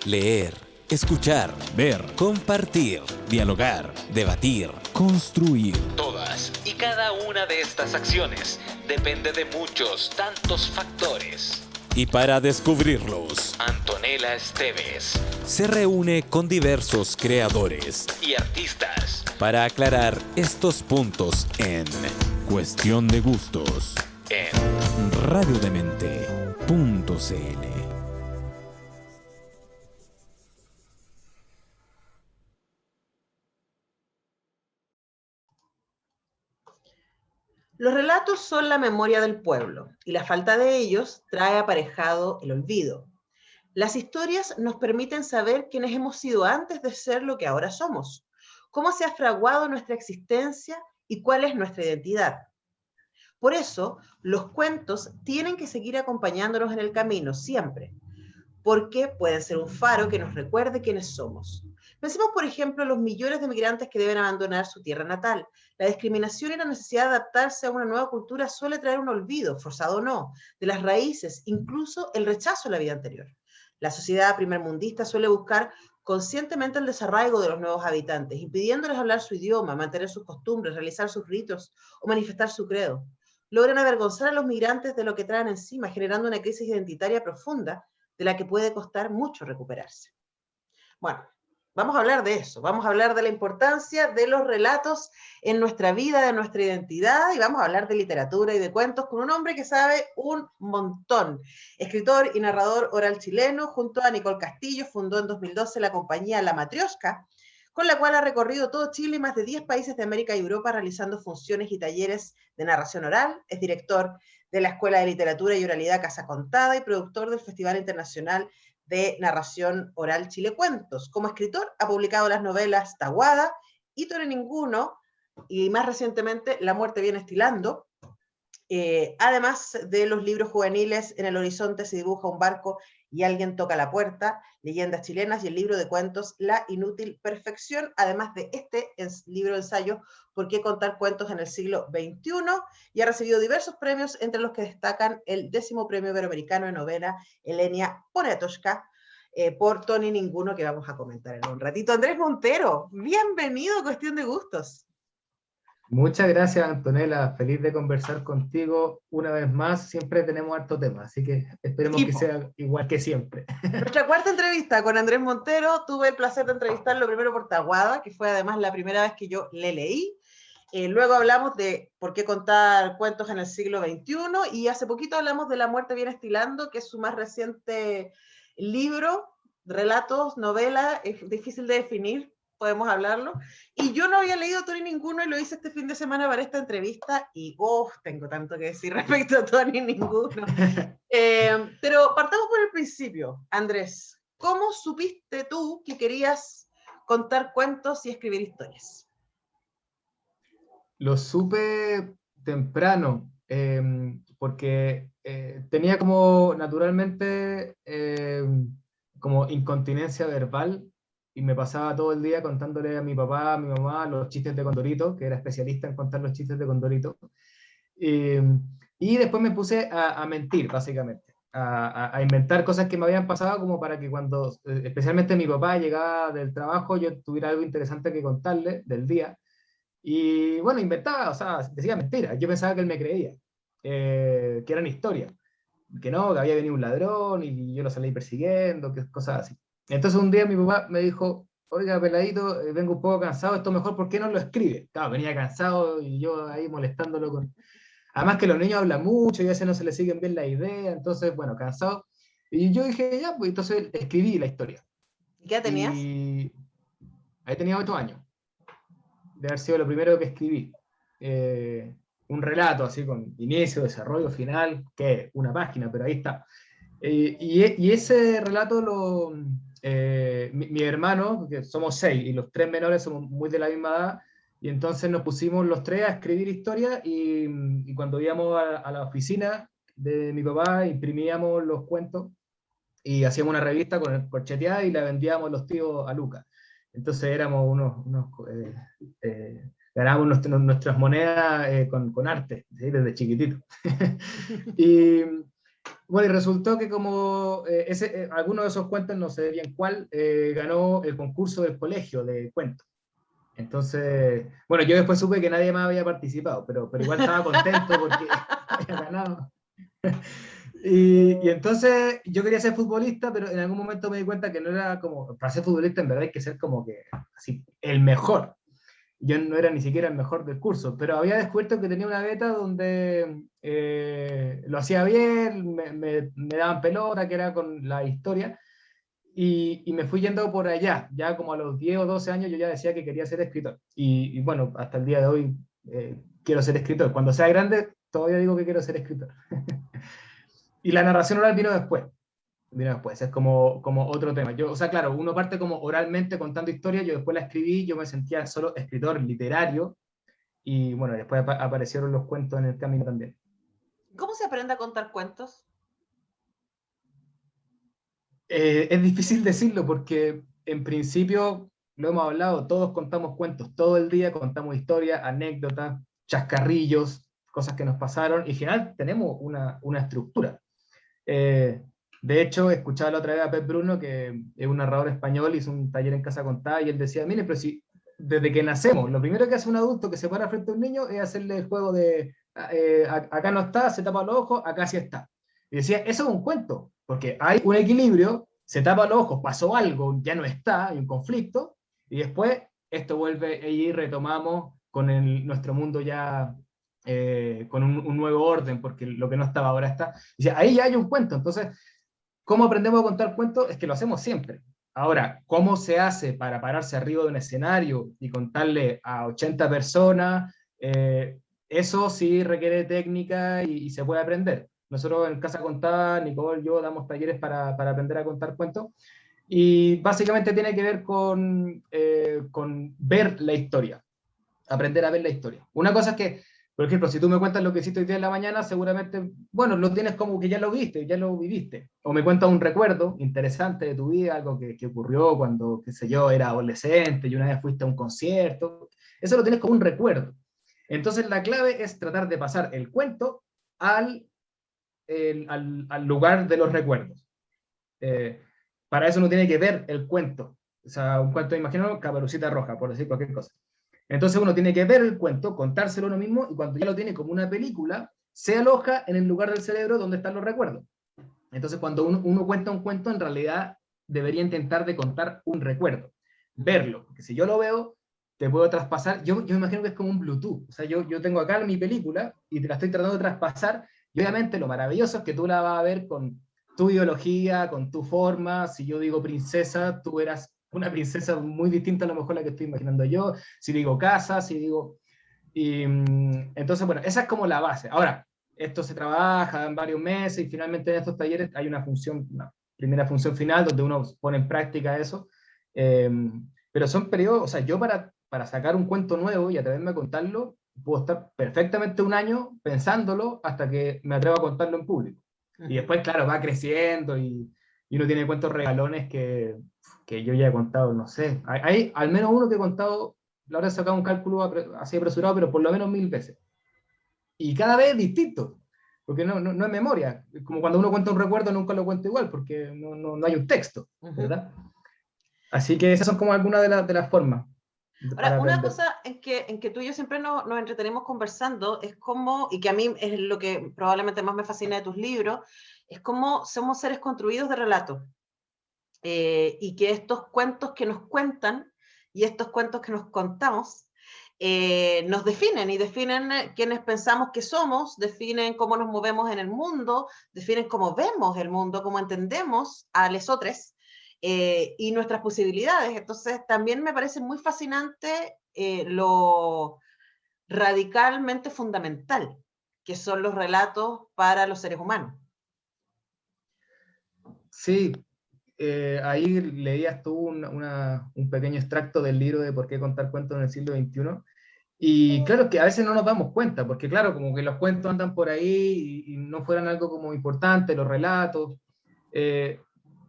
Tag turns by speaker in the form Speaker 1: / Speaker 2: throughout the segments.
Speaker 1: Leer, escuchar, ver, compartir, dialogar, debatir, construir. Todas y cada una de estas acciones depende de muchos, tantos factores. Y para descubrirlos, Antonella Esteves se reúne con diversos creadores y artistas para aclarar estos puntos en Cuestión de Gustos en radiodemente.cl.
Speaker 2: Los relatos son la memoria del pueblo y la falta de ellos trae aparejado el olvido. Las historias nos permiten saber quiénes hemos sido antes de ser lo que ahora somos, cómo se ha fraguado nuestra existencia y cuál es nuestra identidad. Por eso, los cuentos tienen que seguir acompañándonos en el camino siempre, porque pueden ser un faro que nos recuerde quiénes somos. Pensemos, por ejemplo, en los millones de migrantes que deben abandonar su tierra natal. La discriminación y la necesidad de adaptarse a una nueva cultura suele traer un olvido, forzado o no, de las raíces, incluso el rechazo a la vida anterior. La sociedad primermundista suele buscar conscientemente el desarraigo de los nuevos habitantes, impidiéndoles hablar su idioma, mantener sus costumbres, realizar sus ritos o manifestar su credo. Logran avergonzar a los migrantes de lo que traen encima, generando una crisis identitaria profunda de la que puede costar mucho recuperarse. Bueno, vamos a hablar de eso, vamos a hablar de la importancia de los relatos en nuestra vida, de nuestra identidad, y vamos a hablar de literatura y de cuentos con un hombre que sabe un montón. Escritor y narrador oral chileno, junto a Nicole Castillo, fundó en 2012 la compañía La Matrioshka, con la cual ha recorrido todo Chile y más de 10 países de América y Europa realizando funciones y talleres de narración oral. Es director de la Escuela de Literatura y Oralidad Casa Contada y productor del Festival Internacional de Narración Oral Chile Cuentos. Como escritor ha publicado las novelas Tahuada, Hito de Ninguno y más recientemente La muerte viene estilando. Además de los libros juveniles En el horizonte se dibuja un barco y alguien toca la puerta, Leyendas chilenas, y el libro de cuentos La inútil perfección, además de este libro de ensayo ¿Por qué contar cuentos en el siglo XXI? Y ha recibido diversos premios, entre los que destacan el 10º Premio Iberoamericano de Novela Elenia Poniatowska, por Tony Ninguno, que vamos a comentar en un ratito. Andrés Montero, bienvenido a Cuestión de Gustos.
Speaker 3: Muchas gracias, Antonella. Feliz de conversar contigo una vez más. Siempre tenemos harto tema, así que esperemos que sea igual que siempre.
Speaker 2: Nuestra cuarta entrevista con Andrés Montero. Tuve el placer de entrevistarlo primero por Tahuada, que fue además la primera vez que yo le leí. Luego hablamos de por qué contar cuentos en el siglo XXI y hace poquito hablamos de La muerte viene estilando, que es su más reciente libro, relatos, novela, es difícil de definir, podemos hablarlo. Y yo no había leído Tony Ninguno y lo hice este fin de semana para esta entrevista y tengo tanto que decir respecto a Tony Ninguno. Pero partamos por el principio, Andrés. ¿Cómo supiste tú que querías contar cuentos y escribir historias?
Speaker 3: Lo supe temprano, porque tenía como naturalmente como incontinencia verbal y me pasaba todo el día contándole a mi papá, a mi mamá los chistes de Condorito, que era especialista en contar los chistes de Condorito. Y después me puse a mentir, básicamente, a inventar cosas que me habían pasado como para que cuando, especialmente mi papá llegaba del trabajo, yo tuviera algo interesante que contarle del día. Y bueno, inventaba, o sea, decía mentiras. Yo pensaba que él me creía, que eran historias, que no, que había venido un ladrón y yo lo salí persiguiendo, que cosas así. Entonces un día mi papá me dijo, oiga, peladito, vengo un poco cansado, esto mejor, ¿por qué no lo escribe? Claro, venía cansado y yo ahí molestándolo con... Además que los niños hablan mucho y a veces no se les siguen bien la idea, entonces, bueno, cansado. Y yo dije, ya, pues entonces escribí la historia.
Speaker 2: ¿Y qué tenías?
Speaker 3: Y ahí tenía 8 años de haber sido lo primero que escribí. Un relato así con inicio, desarrollo, final, que una página, pero ahí está. Y ese relato mi hermano, que somos 6 y los 3 menores somos muy de la misma edad, y entonces nos pusimos los 3 a escribir historias y cuando íbamos a la oficina de mi papá imprimíamos los cuentos y hacíamos una revista corcheteada y la vendíamos los tíos a Lucas. Entonces éramos ganábamos nuestras monedas con arte, ¿sí? Desde chiquitito. y, Bueno, y resultó que como alguno de esos cuentos, no sé bien cuál, ganó el concurso del colegio de cuentos. Entonces, bueno, yo después supe que nadie más había participado, pero igual estaba contento porque había ganado. Y entonces yo quería ser futbolista, pero en algún momento me di cuenta que no era como, para ser futbolista en verdad hay que ser como que así, el mejor. Yo no era ni siquiera el mejor del curso, pero había descubierto que tenía una beta donde lo hacía bien, me daban pelota, que era con la historia, y me fui yendo por allá. Ya como a los 10 o 12 años yo ya decía que quería ser escritor. Y bueno, hasta el día de hoy quiero ser escritor. Cuando sea grande, todavía digo que quiero ser escritor. Y la narración oral vino después, es como otro tema. Yo, o sea, claro, uno parte como oralmente contando historias, yo después la escribí, yo me sentía solo escritor literario, y bueno, después aparecieron los cuentos en el camino también.
Speaker 2: ¿Cómo se aprende a contar cuentos?
Speaker 3: Es difícil decirlo porque en principio, lo hemos hablado, todos contamos cuentos todo el día, contamos historias, anécdotas, chascarrillos, cosas que nos pasaron, y en general tenemos una estructura. De hecho, escuchaba la otra vez a Pep Bruno, que es un narrador español, hizo un taller en Casa Contada, y él decía, mire, pero si desde que nacemos, lo primero que hace un adulto que se para frente a un niño es hacerle el juego de, acá no está, se tapa los ojos, acá sí está. Y decía, eso es un cuento, porque hay un equilibrio, se tapa los ojos, pasó algo, ya no está, hay un conflicto, y después esto vuelve y retomamos con nuestro mundo ya con un nuevo orden, porque lo que no estaba ahora está. Y ahí ya hay un cuento. Entonces, ¿cómo aprendemos a contar cuentos? Es que lo hacemos siempre. Ahora, ¿cómo se hace para pararse arriba de un escenario y contarle a 80 personas? Eso sí requiere técnica y se puede aprender. Nosotros en Casa Contada, Nicole y yo damos talleres para aprender a contar cuentos, y básicamente tiene que ver con ver la historia, aprender a ver la historia. Una cosa es que, por ejemplo, si tú me cuentas lo que hiciste hoy día en la mañana, seguramente, bueno, lo tienes como que ya lo viste, ya lo viviste. O me cuentas un recuerdo interesante de tu vida, algo que ocurrió cuando, qué sé yo, era adolescente y una vez fuiste a un concierto. Eso lo tienes como un recuerdo. Entonces la clave es tratar de pasar el cuento al lugar de los recuerdos. Para eso uno tiene que ver el cuento. O sea, un cuento, imagino, Caperucita Roja, por decir cualquier cosa. Entonces uno tiene que ver el cuento, contárselo uno mismo, y cuando ya lo tiene como una película, se aloja en el lugar del cerebro donde están los recuerdos. Entonces cuando uno cuenta un cuento, en realidad debería intentar de contar un recuerdo, verlo, porque si yo lo veo, te puedo traspasar, yo me imagino que es como un Bluetooth, o sea, yo tengo acá mi película y te la estoy tratando de traspasar, y obviamente lo maravilloso es que tú la vas a ver con tu ideología, con tu forma. Si yo digo princesa, tú eras una princesa muy distinta a lo mejor a la que estoy imaginando yo. Si digo casa, si digo... Y, entonces, bueno, esa es como la base. Ahora, esto se trabaja en varios meses y finalmente en estos talleres hay una primera función final donde uno pone en práctica eso. Pero son periodos, o sea, yo para sacar un cuento nuevo y atreverme a contarlo, puedo estar perfectamente un año pensándolo hasta que me atrevo a contarlo en público. Y después, claro, va creciendo y uno tiene cuentos regalones que yo ya he contado, no sé. Hay al menos uno que he contado, la hora he sacado un cálculo así apresurado, pero por lo menos 1000 veces. Y cada vez es distinto, porque no es memoria. Como cuando uno cuenta un recuerdo, nunca lo cuenta igual, porque no hay un texto, ¿verdad? Así que esas son como algunas de las formas.
Speaker 2: Ahora, una cosa en que tú y yo siempre nos entretenemos conversando es cómo, y que a mí es lo que probablemente más me fascina de tus libros, es cómo somos seres construidos de relatos. Y que estos cuentos que nos cuentan y estos cuentos que nos contamos nos definen y definen quiénes pensamos que somos, definen cómo nos movemos en el mundo, definen cómo vemos el mundo, cómo entendemos a los otros. Y nuestras posibilidades. Entonces, también me parece muy fascinante lo radicalmente fundamental que son los relatos para los seres humanos.
Speaker 3: Sí, ahí leías tú un pequeño extracto del libro de Por qué contar cuentos en el siglo XXI. Y claro, que a veces no nos damos cuenta, porque claro, como que los cuentos andan por ahí y no fueran algo como importante, los relatos.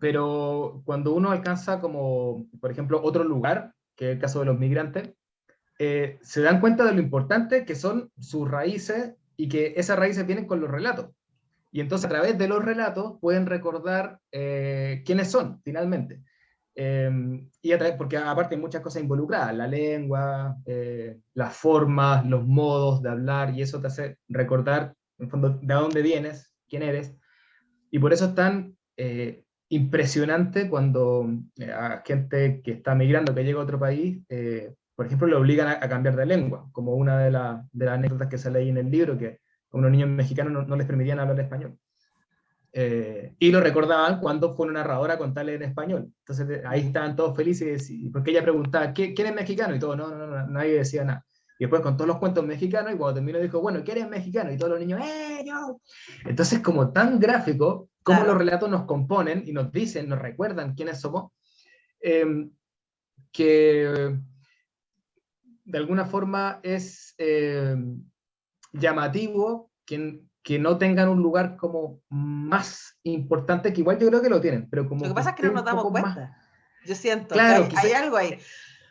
Speaker 3: Pero cuando uno alcanza como, por ejemplo, otro lugar, que es el caso de los migrantes, se dan cuenta de lo importante que son sus raíces y que esas raíces vienen con los relatos. Y entonces a través de los relatos pueden recordar quiénes son, finalmente. Porque aparte hay muchas cosas involucradas, la lengua, las formas, los modos de hablar, y eso te hace recordar, en el fondo, de dónde vienes, quién eres. Y por eso es tan impresionante cuando a gente que está migrando, que llega a otro país, por ejemplo, le obligan a cambiar de lengua, como una de las anécdotas que sale ahí en el libro, que a unos niños mexicanos no les permitían hablar español. Y lo recordaban cuando fue una narradora a contarle en español. Entonces ahí estaban todos felices, porque ella preguntaba, ¿quién es mexicano? Y todo, no, nadie decía nada. Y después con todos los cuentos mexicanos, y cuando terminó dijo, bueno, ¿quién es mexicano? Y todos los niños, yo! Entonces, como tan gráfico, como
Speaker 2: Claro.
Speaker 3: los relatos nos componen y nos dicen, nos recuerdan quiénes somos, que de alguna forma es llamativo que no tengan un lugar como más importante, que igual yo creo que lo tienen, pero como
Speaker 2: Lo que
Speaker 3: que
Speaker 2: pasa es que no
Speaker 3: esté
Speaker 2: nos
Speaker 3: un
Speaker 2: damos
Speaker 3: poco más
Speaker 2: cuenta. Yo siento que
Speaker 3: claro,
Speaker 2: hay algo ahí.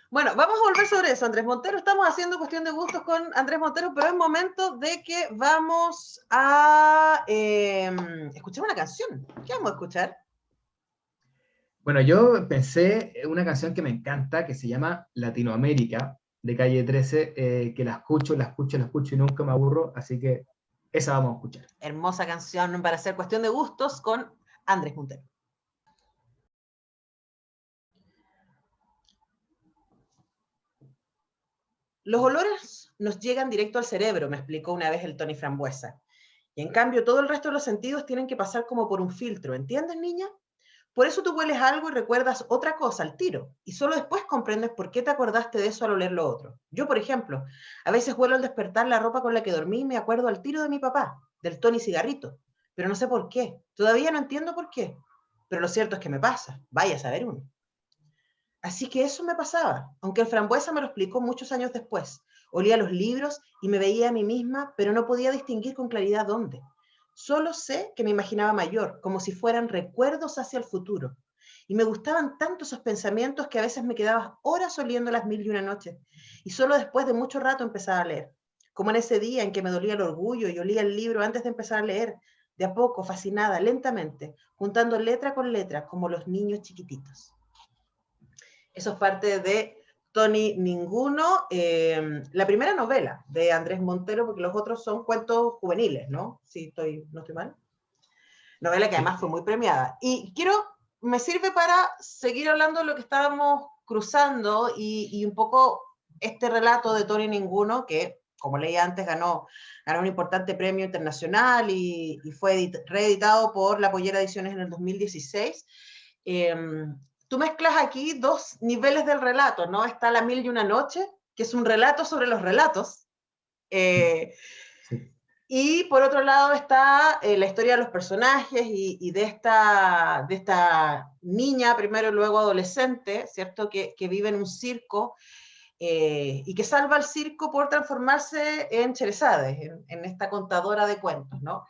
Speaker 2: Bueno, vamos a volver sobre eso, Andrés Montero. Estamos haciendo cuestión de gustos con Andrés Montero, pero es momento de que vamos a escuchar una canción. ¿Qué vamos a escuchar?
Speaker 3: Bueno, yo pensé en una canción que me encanta, que se llama Latinoamérica, de Calle 13, que la escucho y nunca me aburro, así que esa vamos a escuchar.
Speaker 2: Hermosa canción para hacer cuestión de gustos con Andrés Montero. Los olores nos llegan directo al cerebro, me explicó una vez el Tony Frambuesa. Y en cambio, todo el resto de los sentidos tienen que pasar como por un filtro, ¿entiendes, niña? Por eso tú hueles algo y recuerdas otra cosa al tiro, y solo después comprendes por qué te acordaste de eso al oler lo otro. Yo, por ejemplo, a veces huelo al despertar la ropa con la que dormí y me acuerdo al tiro de mi papá, del Tony Cigarrito, pero no sé por qué. Todavía no entiendo por qué, pero lo cierto es que me pasa. Vaya a saber uno. Así que eso me pasaba, aunque el Frambuesa me lo explicó muchos años después. Olía los libros y me veía a mí misma, pero no podía distinguir con claridad dónde. Solo sé que me imaginaba mayor, como si fueran recuerdos hacia el futuro. Y me gustaban tanto esos pensamientos que a veces me quedaba horas oliendo las 1001 noches. Y solo después de mucho rato empezaba a leer. Como en ese día en que me dolía el orgullo y olía el libro antes de empezar a leer, de a poco, fascinada, lentamente, juntando letra con letra, como los niños chiquititos. Eso es parte de Tony Ninguno, la primera novela de Andrés Montero, porque los otros son cuentos juveniles, ¿no? Si no estoy mal. Novela que además fue muy premiada. Y me sirve para seguir hablando de lo que estábamos cruzando y un poco este relato de Tony Ninguno, que, como leí antes, ganó un importante premio internacional y fue reeditado por La Pollera Ediciones en el 2016. Tú mezclas aquí dos niveles del relato, ¿no? Está La 1001 noche, que es un relato sobre los relatos, sí. Y por otro lado está la historia de los personajes y de esta niña, primero y luego adolescente, ¿cierto? Que vive en un circo y que salva al circo por transformarse en Cheresade, en esta contadora de cuentos, ¿no?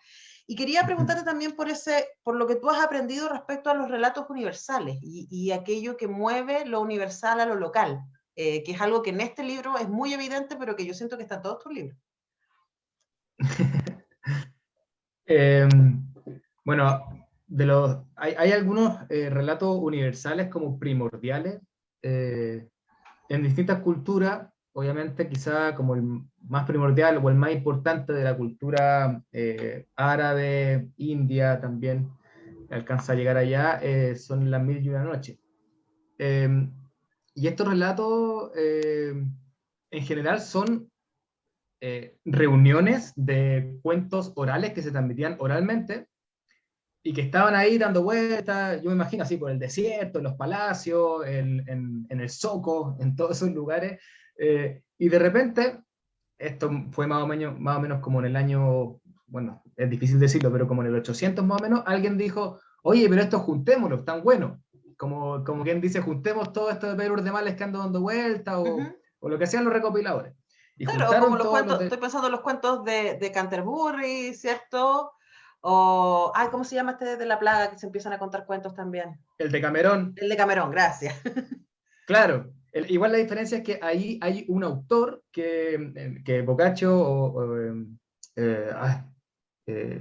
Speaker 2: Y quería preguntarte también por lo que tú has aprendido respecto a los relatos universales y aquello que mueve lo universal a lo local, que es algo que en este libro es muy evidente, pero que yo siento que está en todos tus libros.
Speaker 3: Bueno, hay algunos relatos universales como primordiales en distintas culturas, obviamente quizá como el más primordial o el más importante de la cultura árabe, india también, alcanza a llegar allá, son las 1001 noches. Y estos relatos en general son reuniones de cuentos orales que se transmitían oralmente y que estaban ahí dando vueltas, yo me imagino así, por el desierto, en los palacios, en el Zoco, en todos esos lugares, y de repente, esto fue más o menos como en el año, bueno, es difícil decirlo, pero como en el 800 más o menos, alguien dijo, oye, pero esto juntémoslo, están buenos, como quien dice, juntemos todo esto de Pedro Urdemales que ando dando vueltas, o lo que sean los recopiladores. Y
Speaker 2: claro, como
Speaker 3: juntaron
Speaker 2: los
Speaker 3: todos
Speaker 2: cuentos, estoy pensando en los cuentos de Canterbury, ¿cierto? O, ¿cómo se llama este de la plaga que se empiezan a contar cuentos también?
Speaker 3: El de Camerón.
Speaker 2: El de Camerón, gracias.
Speaker 3: Claro, igual la diferencia es que ahí hay un autor que Boccaccio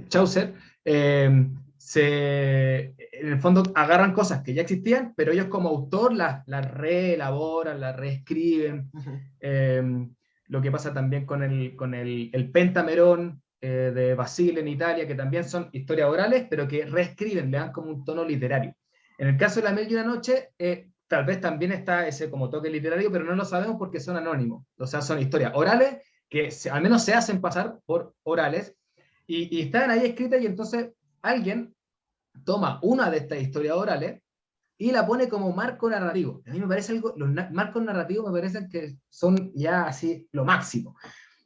Speaker 3: Chaucer, en el fondo agarran cosas que ya existían, pero ellos como autor las reelaboran, las reescriben. Lo que pasa también con el Pentamerón de Basile en Italia, que también son historias orales, pero que reescriben, le dan como un tono literario. En el caso de La Mil y una Noche, tal vez también está ese como toque literario, pero no lo sabemos porque son anónimos. O sea, son historias orales que al menos se hacen pasar por orales y están ahí escritas, y entonces alguien toma una de estas historias orales y la pone como marco narrativo. A mí me parece los marcos narrativos me parecen que son ya así lo máximo.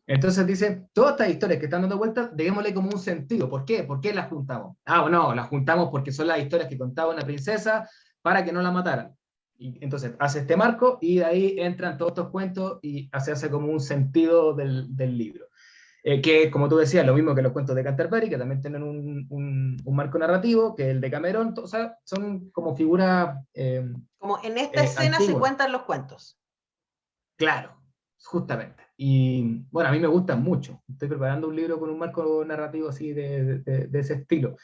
Speaker 3: Entonces dice, todas estas historias que están dando vueltas, démosle como un sentido. ¿Por qué? ¿Por qué las juntamos? Ah, bueno, las juntamos porque son las historias que contaba una princesa para que no la mataran. Y entonces hace este marco y de ahí entran todos estos cuentos y se hace como un sentido del libro. Que, como tú decías, lo mismo que los cuentos de Canterbury, que también tienen un marco narrativo, que el de Cameron, o sea, son como figuras
Speaker 2: como en esta escena
Speaker 3: antiguas.
Speaker 2: se cuentan los cuentos.
Speaker 3: Claro, justamente. Y bueno, a mí me gustan mucho. Estoy preparando un libro con un marco narrativo así de ese estilo.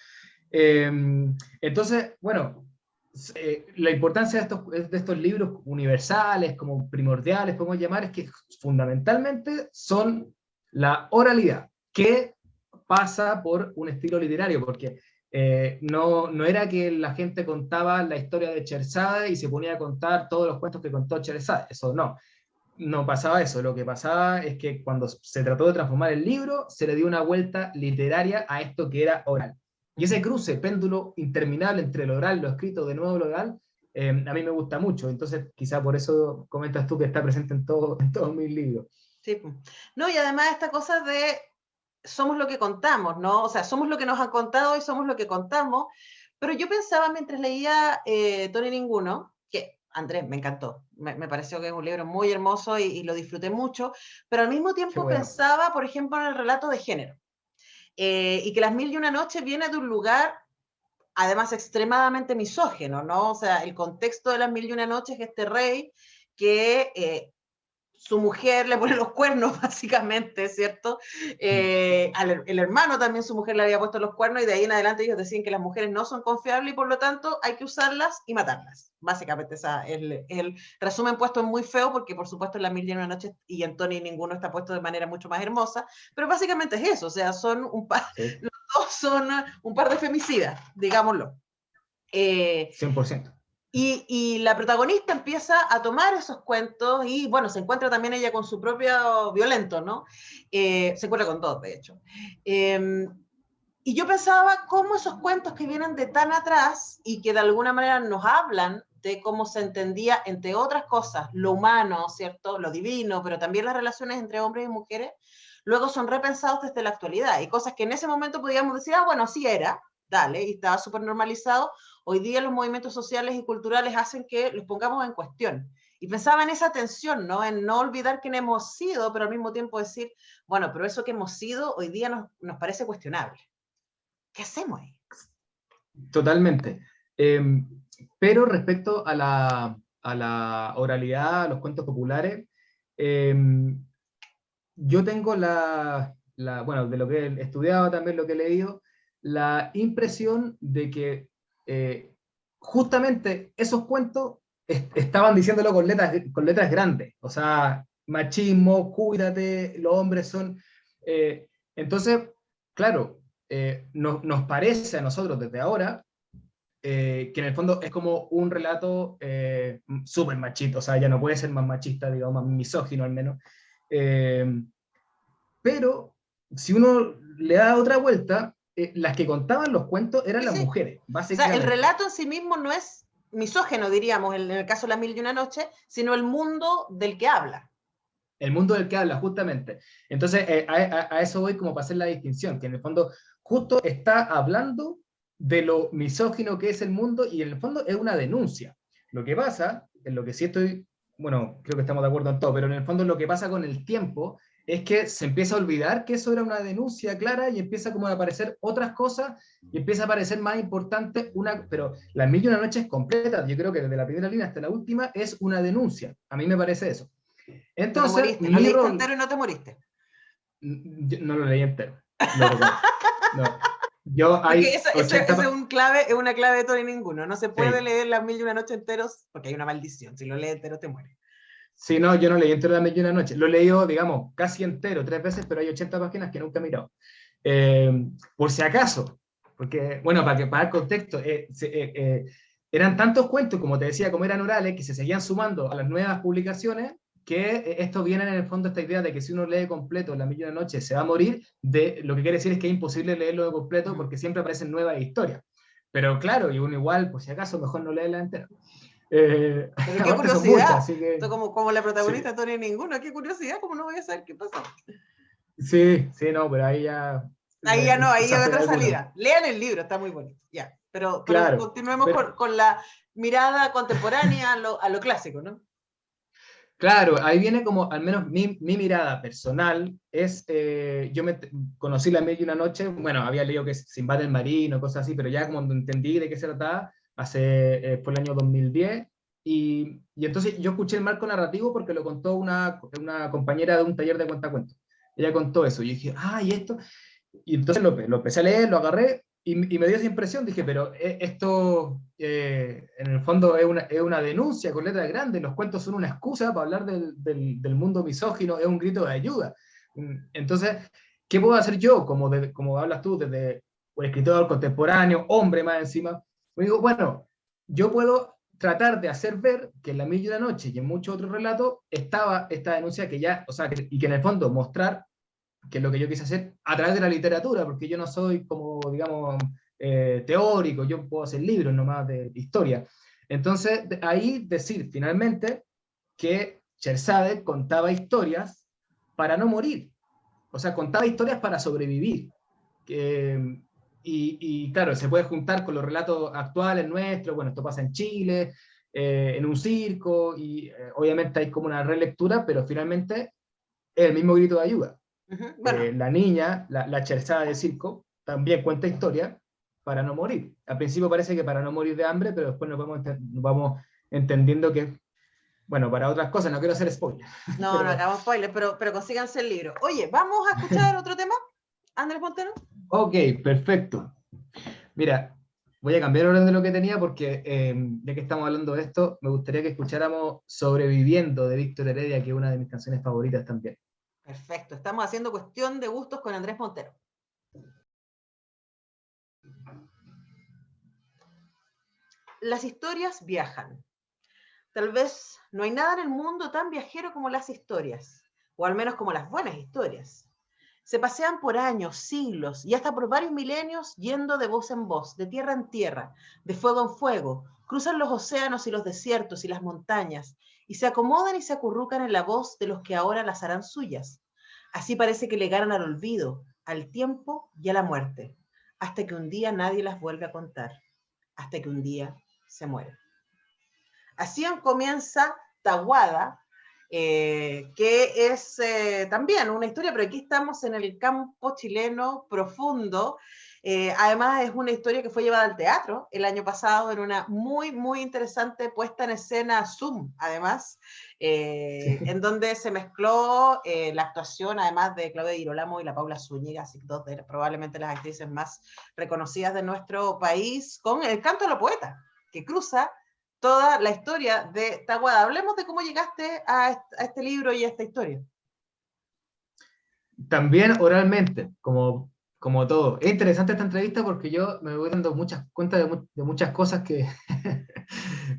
Speaker 3: Entonces, bueno, la importancia de estos libros universales, como primordiales, podemos llamar, es que fundamentalmente son la oralidad, que pasa por un estilo literario, porque no era que la gente contaba la historia de Scheherazade y se ponía a contar todos los cuentos que contó Scheherazade, eso no pasaba eso. Lo que pasaba es que cuando se trató de transformar el libro, se le dio una vuelta literaria a esto que era oral. Y ese cruce, péndulo interminable entre lo oral, lo escrito, de nuevo lo oral, a mí me gusta mucho. Entonces, quizá por eso comentas tú que está presente en todos mis libros.
Speaker 2: Sí. No, y además esta cosa de somos lo que contamos, ¿no? O sea, somos lo que nos han contado y somos lo que contamos. Pero yo pensaba mientras leía Tony Ninguno, que Andrés, me encantó, me pareció que es un libro muy hermoso y lo disfruté mucho, pero al mismo tiempo
Speaker 3: bueno.
Speaker 2: pensaba, por ejemplo, en el relato de género, y que Las Mil y una Noche viene de un lugar, además, extremadamente misógeno, ¿no? O sea, el contexto de Las Mil y una Noches es este rey que su mujer le pone los cuernos, básicamente, ¿cierto? El hermano también, su mujer le había puesto los cuernos, y de ahí en adelante ellos decían que las mujeres no son confiables y por lo tanto hay que usarlas y matarlas. Básicamente, esa es el resumen puesto en muy feo, porque por supuesto en La Mil y una Noches y en Tony Ninguno está puesto de manera mucho más hermosa, pero básicamente es eso, o sea, son sí. Los dos son un par de femicidas, digámoslo.
Speaker 3: 100%.
Speaker 2: Y la protagonista empieza a tomar esos cuentos y, bueno, se encuentra también ella con su propio violento, ¿no? Se encuentra con dos, de hecho. Y yo pensaba cómo esos cuentos que vienen de tan atrás y que de alguna manera nos hablan de cómo se entendía, entre otras cosas, lo humano, ¿cierto? Lo divino, pero también las relaciones entre hombres y mujeres, luego son repensados desde la actualidad. Y cosas que en ese momento podíamos decir, ah, bueno, así era, dale, y estaba súper normalizado. Hoy día los movimientos sociales y culturales hacen que los pongamos en cuestión. Y pensaba en esa tensión, ¿no? En no olvidar quién hemos sido, pero al mismo tiempo decir, bueno, pero eso que hemos sido hoy día nos parece cuestionable. ¿Qué hacemos ahí?
Speaker 3: Totalmente. Pero respecto a la oralidad, a los cuentos populares, yo tengo bueno, de lo que he estudiado, también lo que he leído, la impresión de que justamente esos cuentos estaban diciéndolo con letras grandes, o sea, machismo, cuídate, los hombres son... entonces, claro, nos parece a nosotros desde ahora que en el fondo es como un relato súper machista, o sea, ya no puede ser más machista, digamos, más misógino al menos. Pero si uno le da otra vuelta, las que contaban los cuentos eran las mujeres, básicamente.
Speaker 2: O sea, el relato en sí mismo no es misógeno, diríamos, en el caso de La Mil y una Noche, sino el mundo del que habla.
Speaker 3: El mundo del que habla, justamente. Entonces, a eso voy como para hacer la distinción, que en el fondo justo está hablando de lo misógino que es el mundo, y en el fondo es una denuncia. Lo que pasa, en lo que sí estoy, bueno, creo que estamos de acuerdo en todo, pero en el fondo lo que pasa con el tiempo es que se empieza a olvidar que eso era una denuncia clara y empieza como a aparecer otras cosas y empieza a parecer más importante pero Las Mil y una Noches completa, yo creo que desde la primera línea hasta la última es una denuncia. A mí me parece eso. Entonces,
Speaker 2: ¿Lo leíste entero y no te moriste?
Speaker 3: No lo leí entero. No. Yo hay
Speaker 2: Porque eso
Speaker 3: 80...
Speaker 2: es una clave de todo y ninguno. No se puede
Speaker 3: Sí.
Speaker 2: leer Las Mil y una Noche enteros porque hay una maldición. Si lo lees entero te mueres.
Speaker 3: Sí, no, yo no leí entero La Mil y una Noche. Lo he leído, digamos, casi entero, 3 veces, pero hay 80 páginas que nunca he mirado. Por si acaso, porque, bueno, para el contexto, eran tantos cuentos, como te decía, como eran orales, que se seguían sumando a las nuevas publicaciones, que esto viene en el fondo esta idea de que si uno lee completo La Mil y una Noche se va a morir, lo que quiere decir es que es imposible leerlo de completo porque siempre aparecen nuevas historias. Pero claro, y uno igual, por si acaso, mejor no leerla entera.
Speaker 2: Pero qué
Speaker 3: Aparte son muchas,
Speaker 2: curiosidad.
Speaker 3: así que...
Speaker 2: Esto como la
Speaker 3: Sí,
Speaker 2: protagonista Tony Ninguno. Qué curiosidad, ¿cómo no voy a saber qué pasa?
Speaker 3: sí, sí, no, pero ahí ya
Speaker 2: Ahí ya no, ahí hay
Speaker 3: zafé
Speaker 2: otra
Speaker 3: alguna.
Speaker 2: salida. Lean el libro, está muy bonito. Ya. Pero
Speaker 3: Claro,
Speaker 2: continuemos
Speaker 3: pero,
Speaker 2: con la mirada contemporánea a lo clásico, ¿no?
Speaker 3: claro, ahí viene como, al menos mi mirada personal, es, conocí La Mil y una Noche, bueno, había leído que Sinbad el Marino, cosas así, pero ya como entendí de qué se trataba, fue el año 2010, y entonces yo escuché el marco narrativo porque lo contó una compañera de un taller de cuentacuentos. Ella contó eso, y yo dije, y esto, y entonces lo empecé a leer, lo agarré, y me dio esa impresión, dije, pero esto en el fondo es una denuncia con letras grandes, los cuentos son una excusa para hablar del mundo misógino, es un grito de ayuda. Entonces, ¿qué puedo hacer yo, como hablas tú, desde un escritor contemporáneo, hombre más encima? Me digo, bueno, yo puedo tratar de hacer ver que en La Mil y una Noche y en muchos otros relatos estaba esta denuncia que ya, o sea, y que en el fondo mostrar que es lo que yo quise hacer a través de la literatura, porque yo no soy como, digamos, teórico, yo puedo hacer libros nomás de historia. Entonces, ahí decir finalmente que Sherzade contaba historias para no morir, o sea, contaba historias para sobrevivir. Y claro, se puede juntar con los relatos actuales nuestros, bueno, esto pasa en Chile, en un circo, y obviamente hay como una relectura, pero finalmente es el mismo grito de ayuda.
Speaker 2: Bueno,
Speaker 3: La niña, la Sherzada de circo, también cuenta historia para no morir. Al principio parece que para no morir de hambre, pero después nos vamos entendiendo que, bueno, para otras cosas, no quiero hacer spoiler.
Speaker 2: no hagamos spoilers, pero consíganse el libro. Oye, ¿vamos a escuchar otro tema, Andrés Montero?
Speaker 3: Ok, perfecto. Mira, voy a cambiar el orden de lo que tenía porque ya que estamos hablando de esto, me gustaría que escucháramos Sobreviviendo de Víctor Heredia, que es una de mis canciones favoritas también.
Speaker 2: Perfecto, estamos haciendo cuestión de gustos con Andrés Montero. Las historias viajan. Tal vez no hay nada en el mundo tan viajero como las historias, o al menos como las buenas historias. Se pasean por años, siglos y hasta por varios milenios yendo de voz en voz, de tierra en tierra, de fuego en fuego, cruzan los océanos y los desiertos y las montañas y se acomodan y se acurrucan en la voz de los que ahora las harán suyas. Así parece que le ganan al olvido, al tiempo y a la muerte, hasta que un día nadie las vuelve a contar, hasta que un día se mueren. Así comienza Tahuada, que es también una historia, pero aquí estamos en el campo chileno profundo. Además, es una historia que fue llevada al teatro el año pasado en una muy, muy interesante puesta en escena Zoom, además, en donde se mezcló la actuación, además de Claudia Girolamo y la Paula Zúñiga, así que dos de probablemente las actrices más reconocidas de nuestro país, con el canto de la poeta, que cruza toda la historia de Tahuada. Hablemos de cómo llegaste a este libro y a esta historia.
Speaker 3: También oralmente, como todo. Es interesante esta entrevista porque yo me voy dando cuenta de muchas cosas que,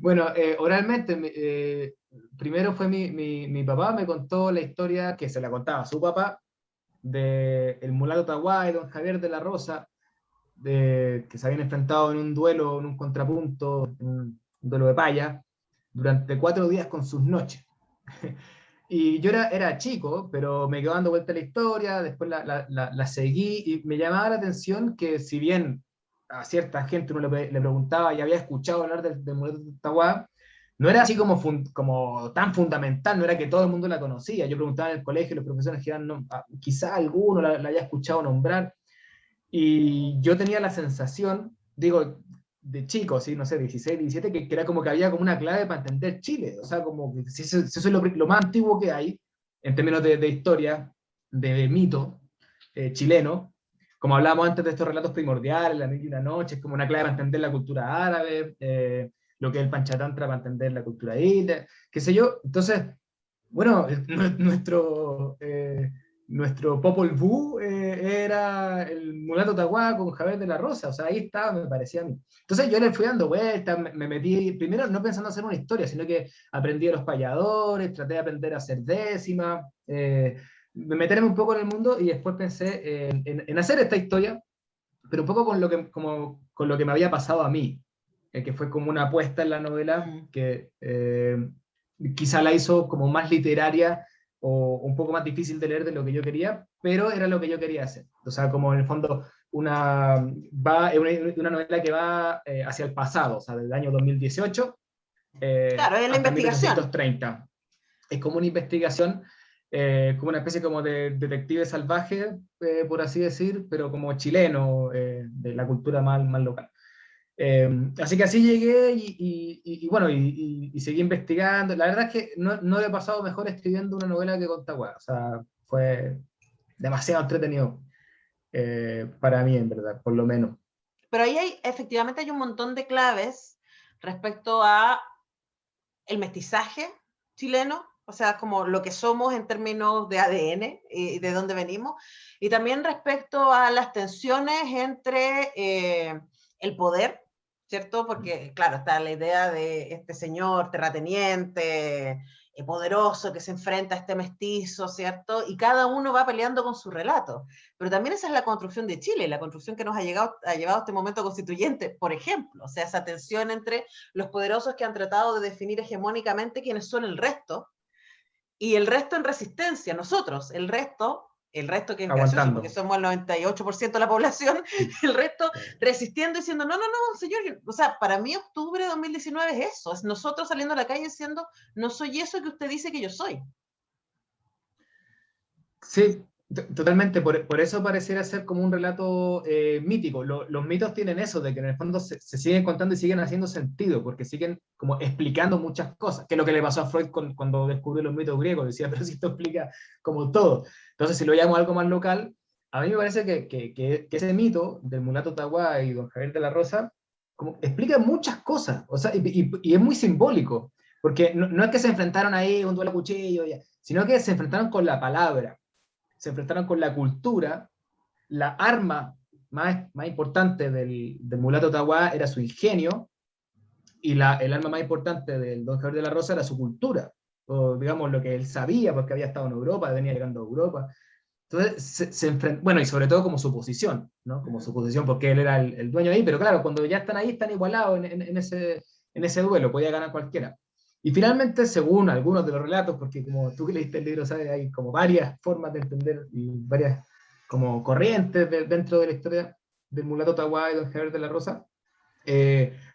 Speaker 3: bueno, oralmente, primero fue mi papá, me contó la historia que se la contaba a su papá, de el mulato Tahuada y don Javier de la Rosa, que se habían enfrentado en un duelo, en un contrapunto, en un duelo de paya, durante 4 días con sus noches. Y yo era chico, pero me quedó dando vuelta la historia, después la seguí y me llamaba la atención que si bien a cierta gente uno le preguntaba y había escuchado hablar del mulato Tahuada, no era así como tan fundamental, no era que todo el mundo la conocía. Yo preguntaba en el colegio, los profesores dijeron, no, quizá alguno la haya escuchado nombrar, y yo tenía la sensación, digo, de chico, ¿sí? No sé, 16, 17, que era como que había como una clave para entender Chile. O sea, como que si eso es lo más antiguo que hay, en términos de historia, de mito chileno, como hablábamos antes de estos relatos primordiales, La Mil y una Noche, es como una clave para entender la cultura árabe, lo que es el Panchatantra para entender la cultura india, qué sé yo. Entonces, bueno, nuestro Popol Vuh era el mulato Tahuá con Javier de la Rosa, o sea, ahí estaba, me parecía a mí. Entonces yo le fui dando vueltas, me metí, primero no pensando hacer una historia, sino que aprendí a los payadores, traté de aprender a hacer décimas, meterme un poco en el mundo y después pensé en hacer esta historia, pero un poco con lo que me había pasado a mí, que fue como una apuesta en la novela que quizá la hizo como más literaria o un poco más difícil de leer de lo que yo quería, pero era lo que yo quería hacer. O sea, como en el fondo una novela que va hacia el pasado, o sea, del año 2018
Speaker 2: Claro, es la
Speaker 3: hasta
Speaker 2: investigación.
Speaker 3: 1830. Es como una investigación, como una especie como de detective salvaje, por así decir, pero como chileno, de la cultura más local. Así que así llegué y bueno, y seguí investigando. La verdad es que no he pasado mejor escribiendo una novela que con Tahuá. O sea, fue demasiado entretenido para mí, en verdad, por lo menos.
Speaker 2: Pero ahí efectivamente hay un montón de claves respecto a el mestizaje chileno, o sea, como lo que somos en términos de ADN y de dónde venimos, y también respecto a las tensiones entre el poder, ¿cierto? Porque, claro, está la idea de este señor terrateniente, poderoso, que se enfrenta a este mestizo, ¿cierto? Y cada uno va peleando con su relato. Pero también esa es la construcción de Chile, la construcción que nos ha llevado a este momento constituyente, por ejemplo, o sea, esa tensión entre los poderosos que han tratado de definir hegemónicamente quiénes son el resto, y el resto en resistencia, nosotros, el resto que es gracioso porque
Speaker 3: Aguantando.
Speaker 2: somos el 98% de la población, el resto resistiendo diciendo, no, señor, o sea, para mí octubre de 2019 es eso, es nosotros saliendo a la calle diciendo, no soy eso que usted dice que yo soy.
Speaker 3: Sí, totalmente. Por eso pareciera ser como un relato mítico. Los mitos tienen eso, de que en el fondo se siguen contando y siguen haciendo sentido, porque siguen como explicando muchas cosas, que es lo que le pasó a Freud cuando descubrió los mitos griegos. Decía, pero si esto explica como todo. Entonces, si lo llamo algo más local, a mí me parece que ese mito del mulato Tahuá y don Javier de la Rosa como explica muchas cosas, o sea, y es muy simbólico, porque no es que se enfrentaron ahí un duelo a cuchillo, sino que se enfrentaron con la palabra, se enfrentaron con la cultura. La arma más importante del mulato Tahuá era su ingenio, y el arma más importante del don Javier de la Rosa era su cultura, o digamos lo que él sabía, porque había estado en Europa, venía llegando a Europa. Entonces, bueno, y sobre todo como su posición, ¿no? Como su posición, porque él era el dueño ahí, pero claro, cuando ya están ahí, están igualados en ese duelo, podía ganar cualquiera. Y finalmente, según algunos de los relatos, porque como tú que leíste el libro, sabes, hay como varias formas de entender y varias como corrientes dentro de la historia del mulato Tahuá y don Javier de la Rosa,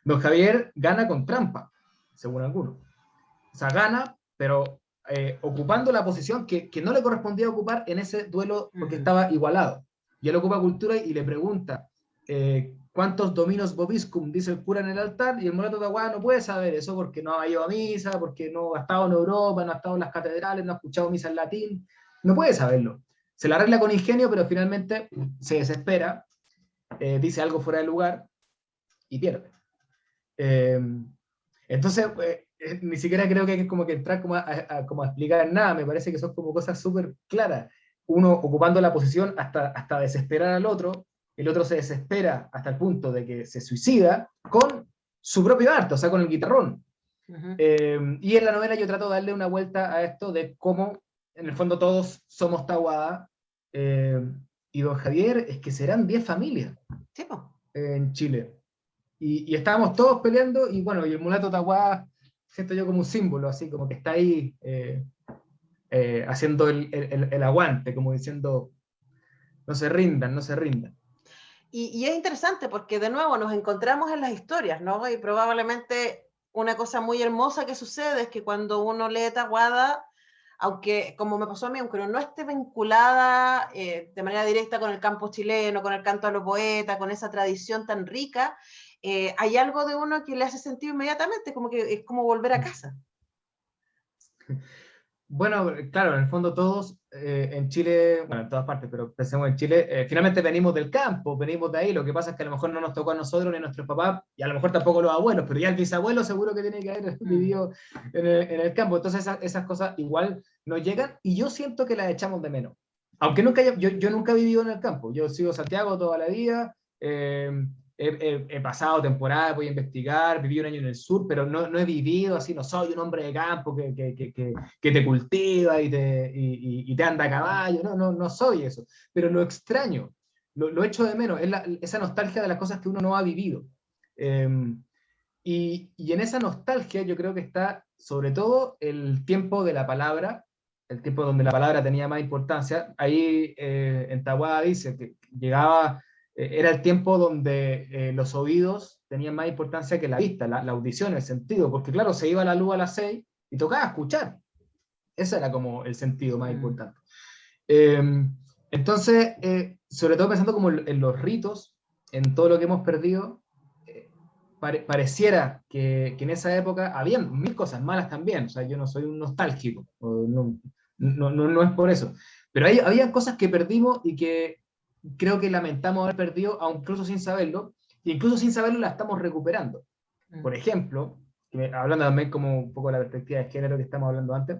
Speaker 3: don Javier gana con trampa, según algunos. O sea, gana, pero ocupando la posición que no le correspondía ocupar en ese duelo porque estaba igualado. Y él ocupa cultura y le pregunta, ¿cuántos dominos vobiscum dice el cura en el altar? Y el mulato Tahuá no puede saber eso porque no ha ido a misa, porque no ha estado en Europa, no ha estado en las catedrales, no ha escuchado misa en latín, no puede saberlo. Se la arregla con ingenio, pero finalmente se desespera, dice algo fuera de lugar y pierde. Entonces, ni siquiera creo que hay como que entrar como a explicar nada, me parece que son como cosas súper claras. Uno ocupando la posición hasta desesperar al otro, el otro se desespera hasta el punto de que se suicida con su propio arte, o sea, con el guitarrón. Y en la novela yo trato de darle una vuelta a esto de cómo, en el fondo, todos somos Tahuada, y don Javier es que serán 10 familias
Speaker 2: Sí, po.
Speaker 3: en Chile. Y estábamos todos peleando, y bueno, y el mulato Tahuá siento yo como un símbolo, así como que está ahí haciendo el aguante, como diciendo, no se rindan, no se rindan.
Speaker 2: Y es interesante porque de nuevo nos encontramos en las historias, ¿no? Y probablemente una cosa muy hermosa que sucede es que cuando uno lee Tahuada, aunque como me pasó a mí, aunque no esté vinculada de manera directa con el campo chileno, con el canto a los poetas, con esa tradición tan rica, hay algo de uno que le hace sentido inmediatamente, como que es como volver a casa.
Speaker 3: Bueno, claro, en el fondo todos en Chile, bueno, en todas partes, pero pensemos en Chile, finalmente venimos del campo, venimos de ahí, lo que pasa es que a lo mejor no nos tocó a nosotros ni a nuestros papás, y a lo mejor tampoco los abuelos, pero ya el bisabuelo seguro que tiene que haber vivido en el campo, entonces esas cosas igual nos llegan, y yo siento que las echamos de menos. Aunque nunca yo nunca he vivido en el campo, yo sigo Santiago toda la vida, he pasado temporada, voy a investigar, viví un año en el sur, pero no he vivido así, no soy un hombre de campo que te cultiva y te anda a caballo, no soy eso, pero lo extraño, lo echo de menos, es esa nostalgia de las cosas que uno no ha vivido. Eh, y en esa nostalgia yo creo que está sobre todo el tiempo de la palabra, el tiempo donde la palabra tenía más importancia. Ahí en Tahuada dice que llegaba, era el tiempo donde los oídos tenían más importancia que la vista, la audición, el sentido, porque claro, se iba la luz a las 6 y tocaba escuchar. Ese era como el sentido más importante. Eh, entonces, sobre todo pensando como en los ritos, en todo lo que hemos perdido, pareciera que en esa época había mil cosas malas también, o sea, yo no soy un nostálgico, no es por eso, pero había cosas que perdimos y que creo que lamentamos haber perdido, aun incluso sin saberlo, e incluso sin saberlo la estamos recuperando. Por ejemplo, hablando también como un poco de la perspectiva de género que estamos hablando antes,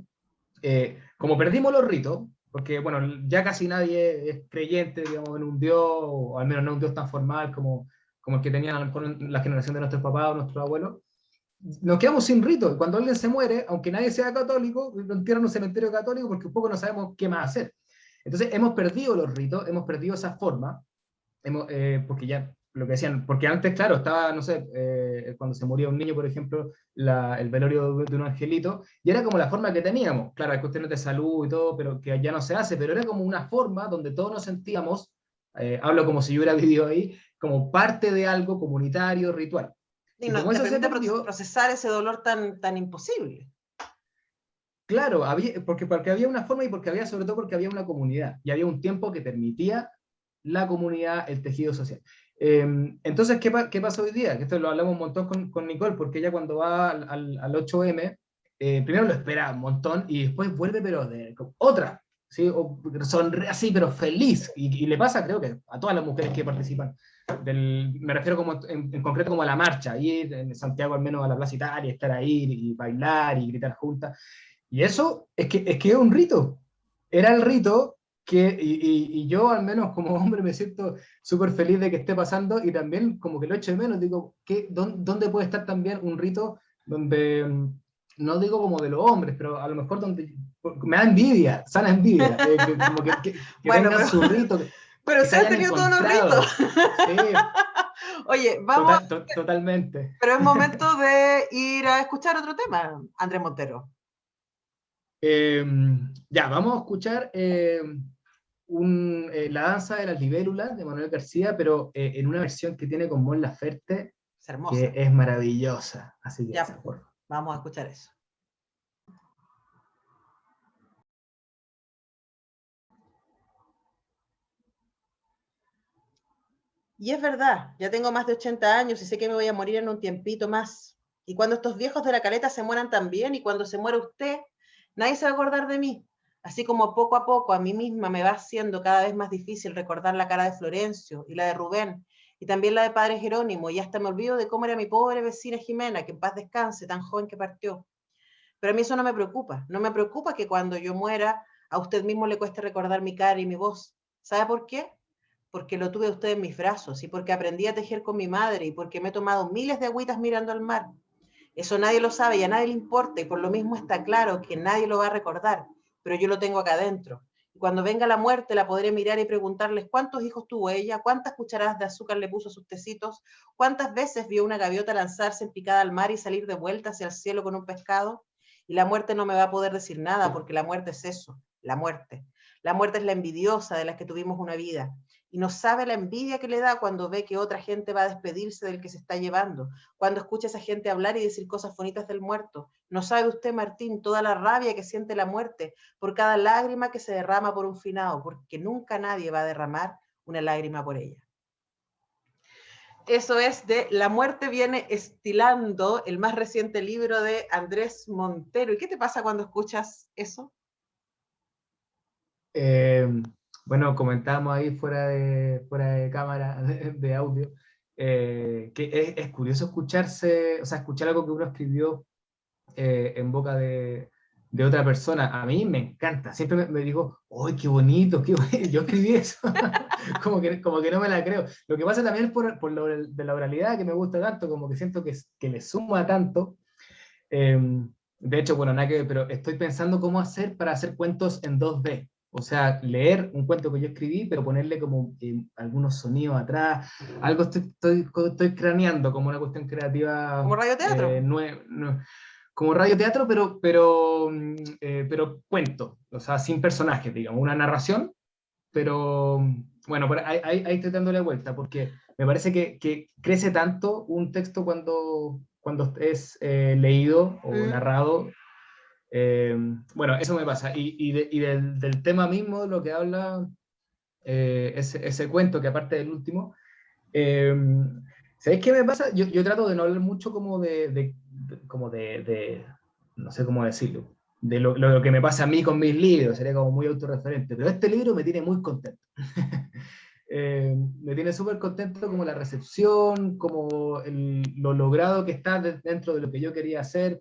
Speaker 3: como perdimos los ritos, porque bueno, ya casi nadie es creyente, digamos, en un Dios, o al menos no un Dios tan formal como el que tenían a lo mejor la generación de nuestros papás o nuestros abuelos, nos quedamos sin ritos. Cuando alguien se muere, aunque nadie sea católico, lo entierran en un cementerio católico porque un poco no sabemos qué más hacer. Entonces hemos perdido los ritos, hemos perdido esa forma, porque ya lo que decían, porque antes, claro, estaba, no sé, cuando se moría un niño, por ejemplo, el velorio de un angelito, y era como la forma que teníamos. Claro, hay cuestiones de salud y todo, pero que ya no se hace, pero era como una forma donde todos nos sentíamos, hablo como si yo hubiera vivido ahí, como parte de algo comunitario, ritual.
Speaker 2: Y
Speaker 3: Y
Speaker 2: no
Speaker 3: como
Speaker 2: te
Speaker 3: eso se
Speaker 2: permite
Speaker 3: perdió,
Speaker 2: procesar ese dolor tan imposible.
Speaker 3: claro, porque había una forma y porque había, sobre todo porque había una comunidad, y había un tiempo que permitía la comunidad, el tejido social. Entonces, ¿qué pasa hoy día? Que esto lo hablamos un montón con Nicole, porque ella cuando va al 8M, primero lo espera un montón y después vuelve, pero con otra, ¿sí? Así, pero feliz. Y le pasa, creo que a todas las mujeres que participan. Me refiero como en concreto como a la marcha, ir en Santiago al menos a la Plaza Italia, estar ahí y bailar y gritar juntas. Y eso es que es un rito. Era el rito y yo al menos como hombre me siento súper feliz de que esté pasando y también como que lo echo de menos. Digo, ¿dónde puede estar también un rito donde, no digo como de los hombres, pero a lo mejor donde me da envidia, sana envidia, como que
Speaker 2: Bueno,
Speaker 3: tengan su rito,
Speaker 2: pero
Speaker 3: que se
Speaker 2: se han
Speaker 3: hayan
Speaker 2: tenido todos los ritos.
Speaker 3: encontrado. Sí,
Speaker 2: Oye, vamos,
Speaker 3: totalmente.
Speaker 2: pero es momento de ir a escuchar otro tema, Andrés Montero.
Speaker 3: Ya, vamos a escuchar La danza de las libélulas de Manuel García, pero en una versión que tiene con Mon Laferte,
Speaker 2: Es hermosa.
Speaker 3: que es maravillosa. Así que
Speaker 2: Ya,
Speaker 3: esa, por favor.
Speaker 2: vamos a escuchar eso. Y es verdad, ya tengo más de 80 años y sé que me voy a morir en un tiempito más. Y cuando estos viejos de la caleta se mueran también, y cuando se muera usted, nadie se va a acordar de mí. Así como poco a poco a mí misma me va haciendo cada vez más difícil recordar la cara de Florencio y la de Rubén, y también la de padre Jerónimo, y hasta me olvido de cómo era mi pobre vecina Jimena, que en paz descanse, tan joven que partió. Pero a mí eso no me preocupa. No me preocupa que cuando yo muera a usted mismo le cueste recordar mi cara y mi voz. ¿Sabe por qué? Porque lo tuve a usted en mis brazos y porque aprendí a tejer con mi madre y porque me he tomado miles de agüitas mirando al mar. Eso nadie lo sabe y a nadie le importa, y por lo mismo está claro que nadie lo va a recordar, pero yo lo tengo acá adentro. Y cuando venga la muerte la podré mirar y preguntarles cuántos hijos tuvo ella, cuántas cucharadas de azúcar le puso a sus tecitos, cuántas veces vio una gaviota lanzarse en picada al mar y salir de vuelta hacia el cielo con un pescado. Y la muerte no me va a poder decir nada, porque la muerte es eso, la muerte. La muerte es la envidiosa de las que tuvimos una vida, y no sabe la envidia que le da cuando ve que otra gente va a despedirse del que se está llevando, cuando escucha a esa gente hablar y decir cosas bonitas del muerto. No sabe usted, Martín, toda la rabia que siente la muerte por cada lágrima que se derrama por un finado, porque nunca nadie va a derramar una lágrima por ella. Eso es de La muerte viene estilando, el más reciente libro de Andrés Montero. ¿Y qué te pasa cuando escuchas eso?
Speaker 3: Eh, bueno, comentábamos ahí fuera de cámara, de audio, que es curioso escucharse, o sea, escuchar algo que uno escribió en boca de otra persona. A mí me encanta, siempre me digo, ¡ay, qué bonito! Yo escribí eso, como que no me la creo. Lo que pasa también es por lo de la oralidad que me gusta tanto, como que siento que le suma tanto. De hecho, bueno, nada que ver, pero estoy pensando cómo hacer para hacer cuentos en 2D. O sea, leer un cuento que yo escribí, pero ponerle como algunos sonidos atrás. Algo estoy craneando como una cuestión creativa
Speaker 2: Como radioteatro.
Speaker 3: como radioteatro, pero cuento. O sea, sin personajes, digamos, una narración, pero bueno, ahí estoy dándole vuelta, porque me parece que crece tanto un texto cuando es leído o
Speaker 2: Mm.
Speaker 3: narrado. Bueno, eso me pasa. Y del tema mismo, lo que habla ese cuento, que aparte del último, eh, ¿sabéis qué me pasa? Yo trato de no hablar mucho como no sé cómo decirlo, de lo que me pasa a mí con mis libros, sería como muy autorreferente, pero este libro me tiene muy contento. Me tiene súper contento como la recepción, como lo logrado que está dentro de lo que yo quería hacer,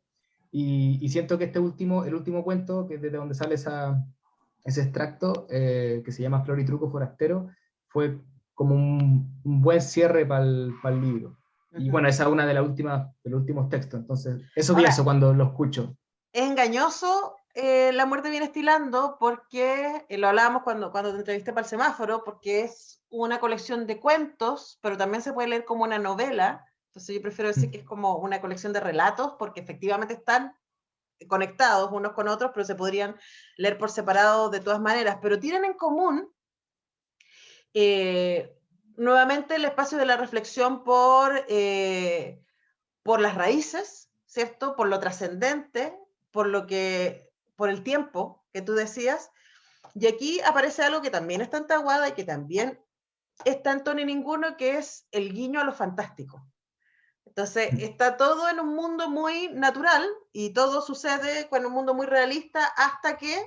Speaker 3: y siento que el último cuento, que es desde donde sale ese extracto, que se llama Flor y Truco Forastero, fue como un buen cierre para el libro. Y
Speaker 2: Ujú.
Speaker 3: bueno, esa es una de de los últimos textos, entonces eso
Speaker 2: Ahora,
Speaker 3: pienso cuando lo escucho.
Speaker 2: es engañoso La muerte viene estilando porque, lo hablábamos cuando te entrevisté para el semáforo, porque es una colección de cuentos, pero también se puede leer como una novela. Entonces yo prefiero decir que es como una colección de relatos, porque efectivamente están conectados unos con otros, pero se podrían leer por separado de todas maneras, pero tienen en común eh, nuevamente el espacio de la reflexión por las raíces, ¿cierto? Por lo trascendente, por el tiempo que tú decías. Y aquí aparece algo que también está en Tahuada y que también está en Tony Ninguno, que es el guiño a lo fantástico. Entonces, está todo en un mundo muy natural y todo sucede en un mundo muy realista hasta que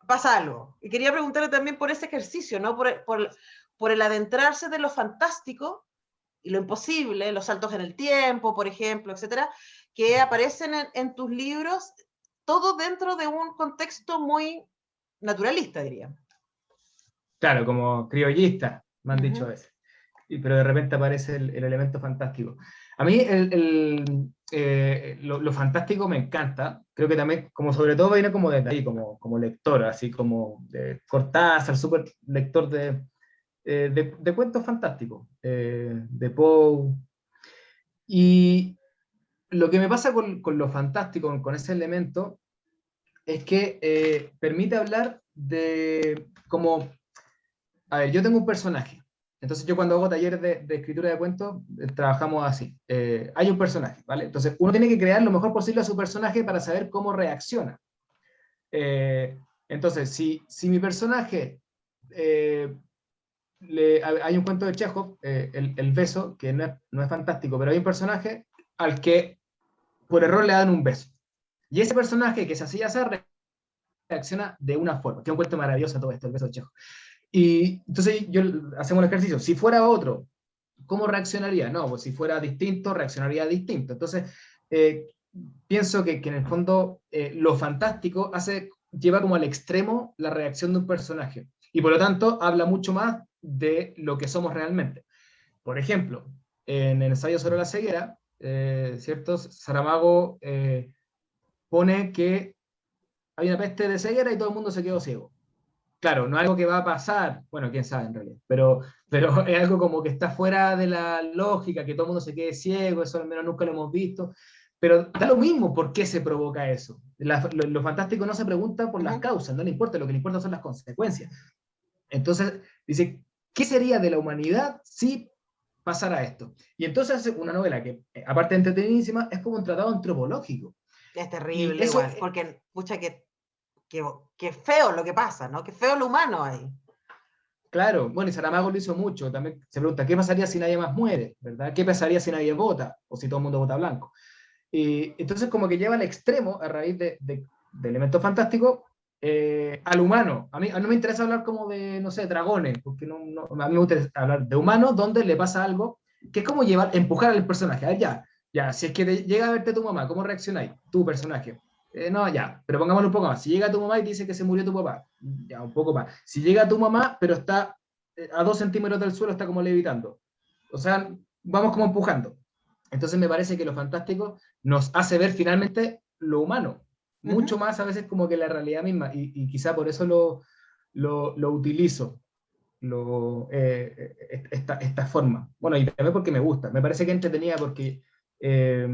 Speaker 2: pasa algo. Y quería preguntarle también por ese ejercicio, ¿no? Por el adentrarse de lo fantástico y lo imposible, los saltos en el tiempo, por ejemplo, etcétera, que aparecen en tus libros, todo dentro de un contexto muy naturalista, diría.
Speaker 3: Claro, como criollista, me han dicho a
Speaker 2: Uh-huh.
Speaker 3: veces. Pero de repente aparece el elemento fantástico. A mí lo fantástico me encanta, creo que también, como sobre todo viene como desde ahí, como lector, así como de Cortázar, súper lector de cuentos fantásticos, de Poe. Y lo que me pasa con lo fantástico, con ese elemento, es que permite hablar de como, a ver, yo tengo un personaje. Entonces yo cuando hago talleres de escritura de cuentos, trabajamos así. Hay un personaje, ¿vale? Entonces uno tiene que crear lo mejor posible a su personaje para saber cómo reacciona. Eh, entonces, si mi personaje, eh, hay un cuento de Chekhov, el beso, que no es fantástico, pero hay un personaje al que por error le dan un beso. Y ese personaje que se hacía hacer reacciona de una forma, que es un cuento maravilloso todo esto, el beso de Chekhov. Y entonces hacemos el ejercicio. Si fuera otro, ¿cómo reaccionaría? No, pues si fuera distinto, reaccionaría distinto. Entonces, eh, pienso que en el fondo lo fantástico lleva como al extremo la reacción de un personaje. Y por lo tanto, habla mucho más de lo que somos realmente. Por ejemplo, en el ensayo sobre la ceguera, ¿cierto? Saramago pone que hay una peste de ceguera y todo el mundo se quedó ciego. Claro, no es algo que va a pasar, bueno, quién sabe en realidad, pero es algo como que está fuera de la lógica, que todo el mundo se quede ciego, eso al menos nunca lo hemos visto, pero da lo mismo por qué se provoca eso. Lo fantástico no se pregunta por las
Speaker 2: Uh-huh.
Speaker 3: causas, no le importa, lo que le importa son las consecuencias. Entonces, dice, ¿qué sería de la humanidad si pasara esto? Y entonces hace una novela que, aparte de entretenidísima, es como un tratado antropológico.
Speaker 2: Es
Speaker 3: Y
Speaker 2: terrible
Speaker 3: eso,
Speaker 2: igual, porque, pucha, que feo lo que pasa, ¿no? Que feo lo humano ahí.
Speaker 3: claro, bueno, y Saramago lo hizo mucho. También se pregunta, ¿qué pasaría si nadie más muere? ¿Verdad? ¿Qué pasaría si nadie vota? O si todo el mundo vota blanco. Y entonces como que lleva al extremo, a raíz de elementos fantásticos, al humano. A mí no me interesa hablar como de, no sé, dragones, porque a mí me gusta hablar de humanos donde le pasa algo, que es como empujar al personaje. A ver, ya, si es que llega a verte tu mamá, ¿cómo reaccionáis? Tu personaje. No, ya, pero pongámoslo un poco más. Si llega tu mamá y te dice que se murió tu papá, ya, un poco más. Si llega tu mamá, pero está a 2 centímetros del suelo, está como levitando. O sea, vamos como empujando. Entonces me parece que lo fantástico nos hace ver finalmente lo humano, mucho más a veces como que la realidad misma, y quizá por eso lo utilizo, esta forma. Bueno, y también porque me gusta, me parece que entretenida porque eh,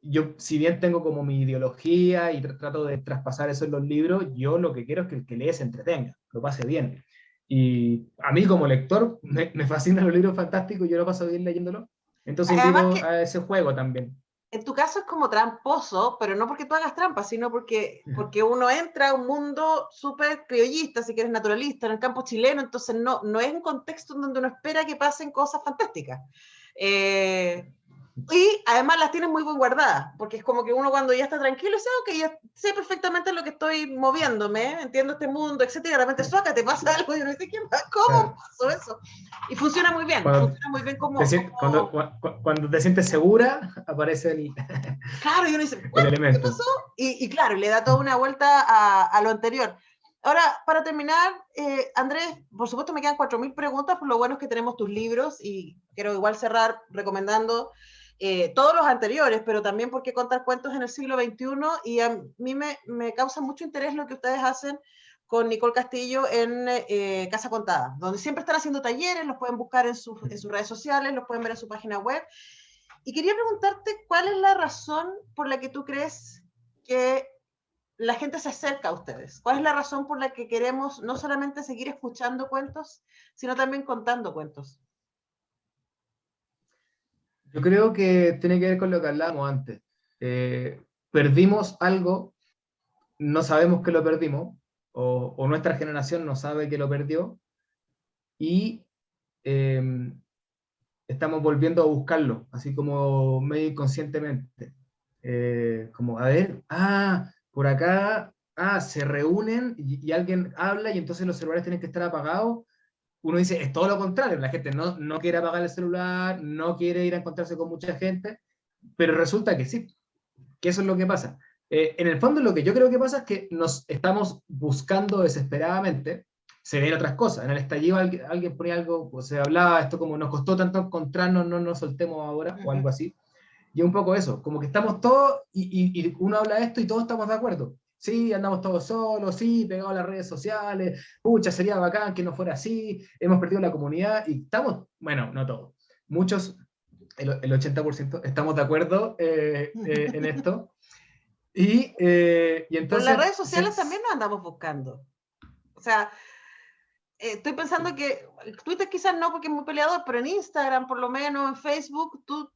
Speaker 3: yo, si bien tengo como mi ideología y trato de traspasar eso en los libros, yo lo que quiero es que el que lee se entretenga, lo pase bien. Y a mí como lector me fascinan los libros fantásticos, yo lo paso bien leyéndolos, entonces
Speaker 2: Además
Speaker 3: invito
Speaker 2: que
Speaker 3: a ese juego también.
Speaker 2: en tu caso es como tramposo, pero no porque tú hagas trampa, sino porque uno entra a un mundo súper criollista, si quieres naturalista, en el campo chileno, entonces no es un contexto donde uno espera que pasen cosas fantásticas. Y además las tienes muy bien guardadas, porque es como que uno cuando ya está tranquilo dice, ok, ya sé perfectamente lo que estoy moviéndome, entiendo este mundo, etcétera, y de repente suaca, te pasa algo y uno dice, ¿qué más? ¿Cómo
Speaker 3: Claro.
Speaker 2: pasó eso? Y
Speaker 3: Cuando
Speaker 2: funciona muy bien
Speaker 3: te,
Speaker 2: como,
Speaker 3: sien- cuando, cuando te sientes segura, aparece
Speaker 2: claro, y uno dice,
Speaker 3: el
Speaker 2: ¿qué pasó?
Speaker 3: elemento.
Speaker 2: Y claro, le da toda una vuelta a lo anterior. Ahora, para terminar, Andrés, por supuesto me quedan 4.000 preguntas, por lo bueno es que tenemos tus libros y quiero igual cerrar recomendando todos los anteriores, pero también porque contar cuentos en el siglo XXI y a mí me causa mucho interés lo que ustedes hacen con Nicole Castillo en Casa Contada, donde siempre están haciendo talleres, los pueden buscar en sus redes sociales, los pueden ver en su página web. Y quería preguntarte cuál es la razón por la que tú crees que la gente se acerca a ustedes. ¿Cuál es la razón por la que queremos no solamente seguir escuchando cuentos, sino también contando cuentos?
Speaker 3: Yo creo que tiene que ver con lo que hablábamos antes. Perdimos algo, no sabemos que lo perdimos, o nuestra generación no sabe que lo perdió, y eh, estamos volviendo a buscarlo, así como medio inconscientemente. Como, a ver, por acá, se reúnen y alguien habla y entonces los celulares tienen que estar apagados. Uno dice, es todo lo contrario, la gente no quiere apagar el celular, no quiere ir a encontrarse con mucha gente, pero resulta que sí, que eso es lo que pasa. En el fondo lo que yo creo que pasa es que nos estamos buscando desesperadamente, se ven otras cosas. En el estallido alguien ponía algo, pues se hablaba esto como nos costó tanto encontrarnos, no nos soltemos ahora, o algo así. Y un poco eso, como que estamos todos, y uno habla de esto y todos estamos de acuerdo. Sí, andamos todos solos, sí, pegados a las redes sociales, pucha, sería bacán que no fuera así, hemos perdido la comunidad, y estamos, bueno, no todos, muchos, el 80% estamos de acuerdo en esto. Y
Speaker 2: Pero en las
Speaker 3: entonces,
Speaker 2: redes sociales también nos andamos buscando. O sea, estoy pensando que Twitter quizás no porque es muy peleador, pero en Instagram por lo menos, en Facebook, tú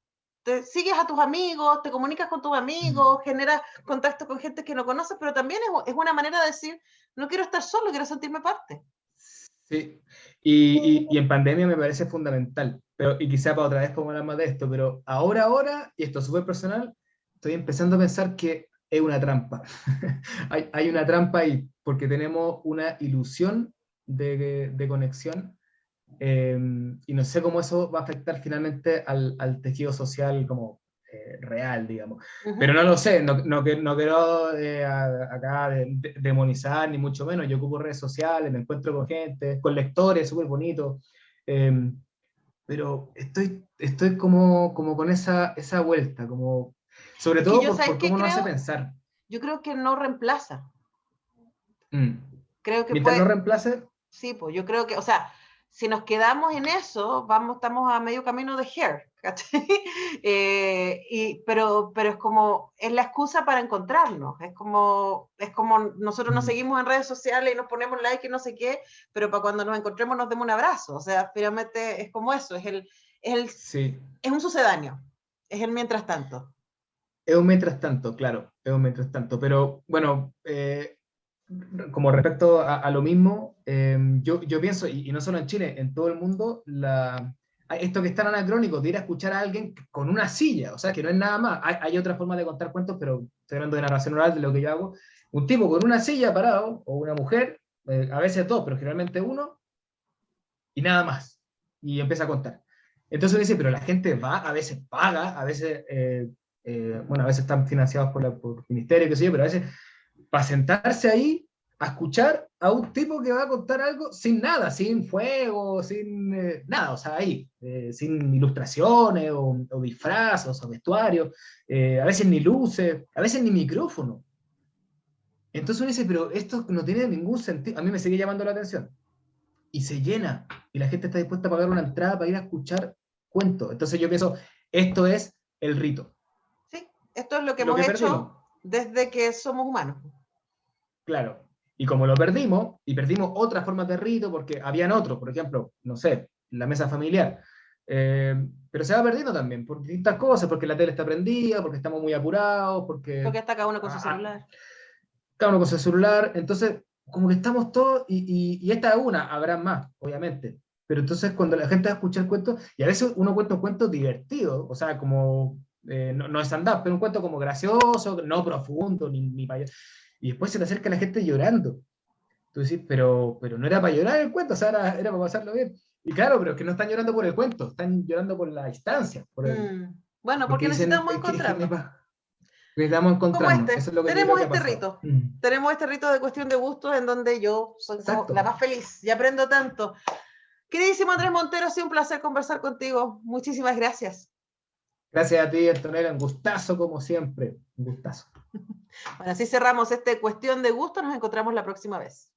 Speaker 2: te sigues a tus amigos, te comunicas con tus amigos, generas contacto con gente que no conoces, pero también es una manera de decir, no quiero estar solo, quiero sentirme parte.
Speaker 3: sí, y en pandemia me parece fundamental, pero, y quizá para otra vez como hablar más de esto, pero ahora, y esto es súper personal, estoy empezando a pensar que es una trampa. Hay una trampa ahí, porque tenemos una ilusión de conexión, y no sé cómo eso va a afectar finalmente al tejido social como real, digamos. Pero no lo sé, no quiero acá demonizar, ni mucho menos. Yo ocupo redes sociales, me encuentro con gente, con lectores, súper bonito. Pero estoy como con esa vuelta, como, sobre
Speaker 2: Es que
Speaker 3: todo
Speaker 2: yo,
Speaker 3: por
Speaker 2: ¿sabes qué
Speaker 3: cómo nos hace
Speaker 2: creo?
Speaker 3: pensar.
Speaker 2: Yo creo que no reemplaza.
Speaker 3: Mm.
Speaker 2: Creo que
Speaker 3: Mientras no
Speaker 2: puede,
Speaker 3: reemplace,
Speaker 2: sí, pues yo creo que, o sea, si nos quedamos en eso, estamos a medio camino de Hair, ¿cachai? Pero es como, es la excusa para encontrarnos, es como nosotros nos seguimos en redes sociales y nos ponemos like y no sé qué, pero para cuando nos encontremos nos demos un abrazo, o sea, finalmente es como eso,
Speaker 3: sí.
Speaker 2: es un sucedáneo, es el mientras tanto.
Speaker 3: Es un mientras tanto, claro, es un mientras tanto. Pero bueno, como respecto a lo mismo, yo pienso, y no solo en Chile, en todo el mundo, esto que es tan anacrónico de ir a escuchar a alguien con una silla, o sea, que no es nada más. Hay otras formas de contar cuentos, pero estoy hablando de narración oral, de lo que yo hago, un tipo con una silla parado, o una mujer, a veces dos, pero generalmente uno, y nada más. Y empieza a contar. Entonces uno dice, pero la gente va, a veces paga, a veces, bueno, a veces están financiados por el ministerio, qué sé yo, pero a veces para sentarse ahí a escuchar a un tipo que va a contar algo sin nada, sin fuego, sin nada, o sea, ahí, sin ilustraciones o disfrazos o vestuarios, a veces ni luces, a veces ni micrófono. Entonces uno dice, pero esto no tiene ningún sentido, a mí me sigue llamando la atención. Y se llena, y la gente está dispuesta a pagar una entrada para ir a escuchar cuentos. Entonces yo pienso, esto es el rito.
Speaker 2: Sí, esto es lo que hemos hecho desde que somos humanos.
Speaker 3: Claro, y como lo perdimos, y perdimos otras formas de rito, porque habían otros, por ejemplo, no sé, la mesa familiar, pero se va perdiendo también, por distintas cosas, porque la tele está prendida, porque estamos muy apurados, porque
Speaker 2: está cada uno con su celular.
Speaker 3: Cada uno con su celular, entonces como que estamos todos, y esta es una, habrá más, obviamente, pero entonces cuando la gente va a escuchar cuentos, y a veces uno cuenta un cuento divertido, o sea, como, no es stand-up, pero un cuento como gracioso, no profundo, ni para... Y después se te acerca la gente llorando. Tú decís, pero no era para llorar el cuento, o sea, era para pasarlo bien. Y claro, pero es que no están llorando por el cuento, están llorando por la distancia.
Speaker 2: Bueno, porque necesitamos encontrarnos.
Speaker 3: Necesitamos encontrarnos. Eso es lo que
Speaker 2: tenemos este rito. Tenemos este rito de cuestión de gustos en donde yo soy la más feliz y aprendo tanto. Queridísimo Andrés Montero, ha sido un placer conversar contigo. Muchísimas gracias.
Speaker 3: Gracias a ti, Antonella. Un gustazo como siempre. Un gustazo.
Speaker 2: Bueno, así cerramos esta cuestión de gusto. Nos encontramos la próxima vez.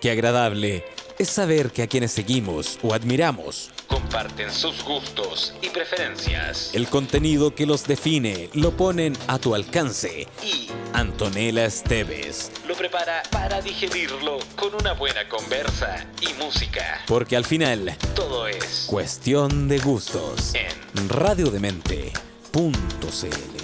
Speaker 1: Qué agradable es saber que a quienes seguimos o admiramos comparten sus gustos y preferencias. El contenido que los define lo ponen a tu alcance y Antonella Esteves lo prepara para digerirlo con una buena conversa y música. Porque al final todo es cuestión de gustos en radiodemente.cl.